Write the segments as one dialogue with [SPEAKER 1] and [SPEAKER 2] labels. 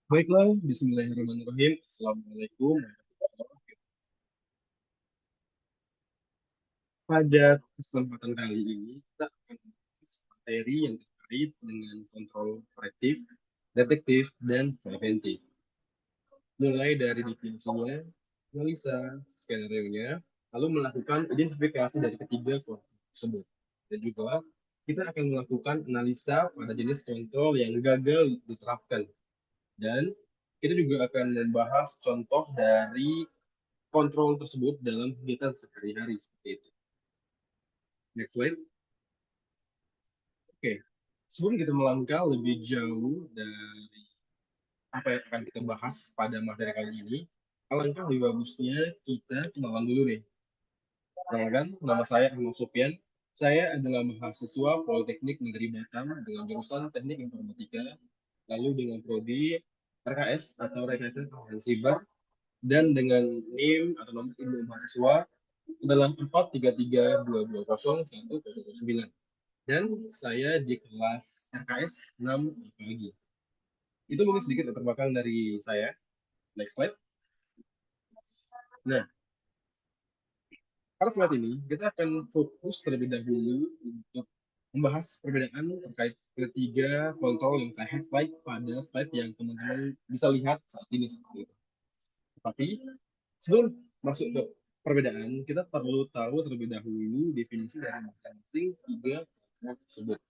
[SPEAKER 1] Baiklah, Bismillahirrahmanirrahim. Assalamualaikum warahmatullahi wabarakatuh. Pada kesempatan kali ini, kita akan membahas materi yang terkait dengan kontrol korektif, detektif, dan preventif. Mulai dari definisinya, analisa, skenario-nya, lalu melakukan identifikasi dari ketiga kontrol tersebut. Dan juga kita akan melakukan analisa pada jenis kontrol yang gagal diterapkan. Dan kita juga akan membahas contoh dari kontrol tersebut dalam kegiatan sehari-hari seperti itu. Next slide. Oke, sebelum kita melangkah lebih jauh dari apa yang akan kita bahas pada materi kali ini, alangkah lebih bagusnya kita kenalan dulu nih. Kenalkan, nama saya Ahmad Sofian. Saya adalah mahasiswa Politeknik Negeri Batam dengan jurusan Teknik Informatika, lalu dengan prodi RKS atau Rekayasa Keamanan Siber, dan dengan NIM atau nomor induk mahasiswa adalah 433220109. Dan saya di kelas RKS 6 pagi. Itu mungkin sedikit latar belakang dari saya. Next slide. Nah, pada slide ini kita akan fokus terlebih dahulu untuk membahas perbedaan terkait ketiga kontrol yang saya highlight pada slide yang teman-teman bisa lihat saat ini seperti itu. Tapi sebelum masuk ke perbedaan, kita perlu tahu terlebih dahulu definisi dari masing-masing tiga kontrol tersebut.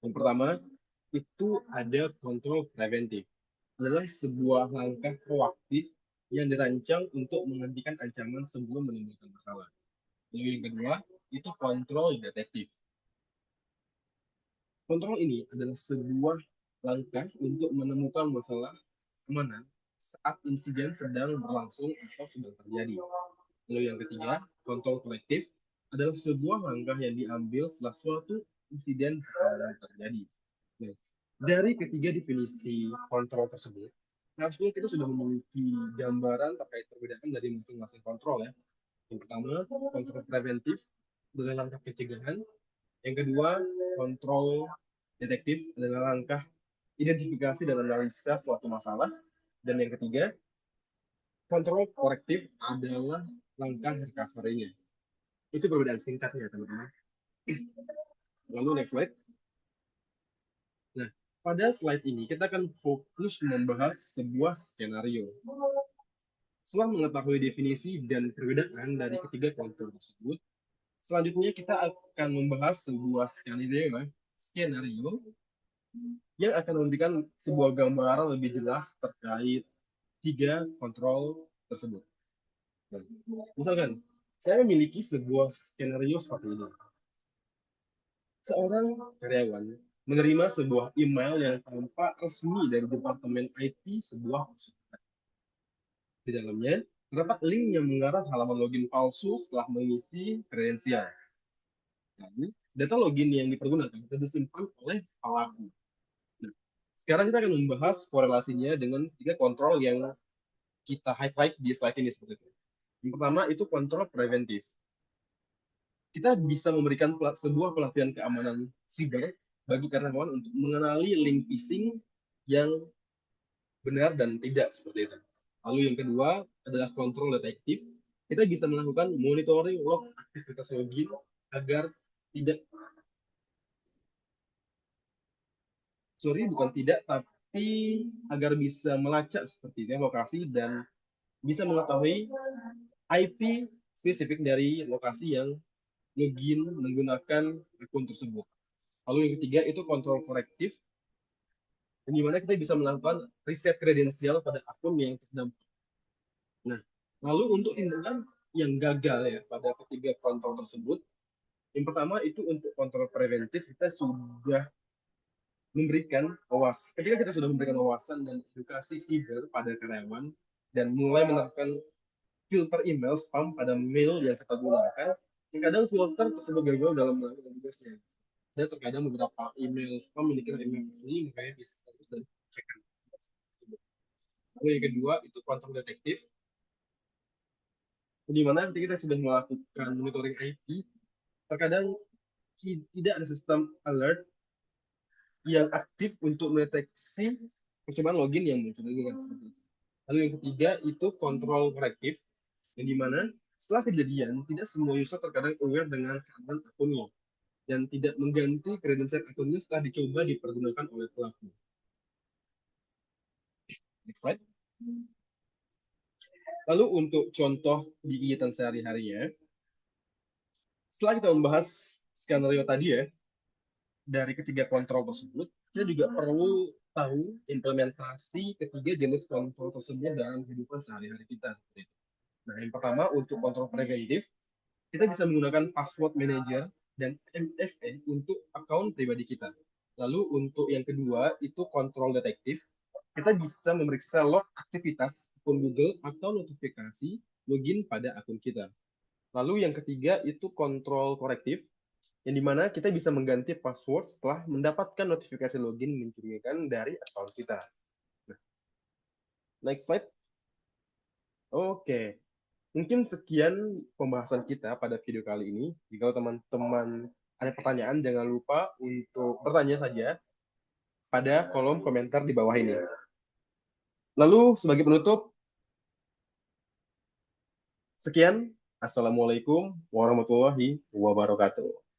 [SPEAKER 1] Yang pertama, itu ada kontrol preventif. Adalah sebuah langkah proaktif yang dirancang untuk menghentikan ancaman sebelum menimbulkan masalah. Lalu yang kedua, itu kontrol detektif. Kontrol ini adalah sebuah langkah untuk menemukan masalah keamanan saat insiden sedang berlangsung atau sedang terjadi. Lalu yang ketiga, kontrol kolektif adalah sebuah langkah yang diambil setelah suatu insiden terjadi. Nah, dari ketiga definisi kontrol tersebut, harusnya kita sudah memiliki gambaran terkait perbedaan dari masing-masing kontrol ya. Yang pertama, kontrol preventif dengan langkah pencegahan. Yang kedua, kontrol detektif adalah langkah identifikasi dan analisa suatu masalah. Dan yang ketiga, kontrol korektif adalah langkah recovery-nya. Itu perbedaan singkatnya, teman-teman. Lalu next slide. Nah, pada slide ini kita akan fokus membahas sebuah skenario. Setelah mengetahui definisi dan perbedaan dari ketiga kontrol tersebut, selanjutnya kita akan membahas sebuah skenario yang akan memberikan sebuah gambaran lebih jelas terkait tiga kontrol tersebut. Nah, misalkan, saya memiliki sebuah skenario seperti ini. Seorang karyawan menerima sebuah email yang tampak resmi dari Departemen IT sebuah perusahaan. Di dalamnya, terdapat link yang mengarah halaman login palsu setelah mengisi kredensial. Lalu, data login yang dipergunakan itu disimpan oleh pelaku. Nah, sekarang kita akan membahas korelasinya dengan tiga kontrol yang kita highlight di slide ini seperti itu. Yang pertama itu kontrol preventif. Kita bisa memberikan sebuah pelatihan keamanan siber bagi karyawan untuk mengenali link phishing yang benar dan tidak seperti itu. Lalu yang kedua adalah kontrol detektif. Kita bisa melakukan monitoring log aktivitas login agar tidak, sorry bukan tidak, tapi agar bisa melacak seperti itu lokasi dan bisa mengetahui IP spesifik dari lokasi yang login menggunakan akun tersebut. Lalu yang ketiga itu kontrol korektif, di mana kita bisa melakukan riset kredensial pada akun yang terdampak. Nah, lalu untuk tindakan yang gagal ya pada ketiga kontrol tersebut, yang pertama itu untuk kontrol preventif kita sudah memberikan ketika kita sudah memberikan wawasan dan edukasi siber pada karyawan dan mulai menerapkan filter email spam pada mail yang kita gunakan, kadang filter tersebut gagal dalam melakukan tugasnya. Dan terkadang beberapa email spam memiliki email asli, makanya bisa terus dan cekkan. Lalu yang kedua itu kontrol detektif, di mana ketika kita sudah melakukan monitoring IP, terkadang tidak ada sistem alert yang aktif untuk mendeteksi percobaan login yang muncul lagi kan. Lalu yang ketiga itu kontrol korektif, yang dimana setelah kejadian tidak semua user terkadang aware dengan keamanan akunnya dan tidak mengganti kredensial akunnya setelah dicoba dipergunakan oleh pelaku. Next slide. Lalu untuk contoh di kegiatan sehari-harinya, setelah kita membahas skenario tadi ya, dari ketiga kontrol tersebut, kita juga perlu tahu implementasi ketiga jenis kontrol tersebut dalam kehidupan sehari-hari kita. Nah, yang pertama untuk kontrol preventif, kita bisa menggunakan password manager dan MFA untuk akun pribadi kita. Lalu untuk yang kedua itu kontrol detektif, kita bisa memeriksa log aktivitas akun Google atau notifikasi login pada akun kita. Lalu yang ketiga itu kontrol korektif, yang dimana kita bisa mengganti password setelah mendapatkan notifikasi login mencurigakan dari akun kita. Nah, next slide. Oke, mungkin sekian pembahasan kita pada video kali ini. Jika teman-teman ada pertanyaan, jangan lupa untuk bertanya saja pada kolom komentar di bawah ini. Lalu sebagai penutup, sekian. Assalamualaikum warahmatullahi wabarakatuh.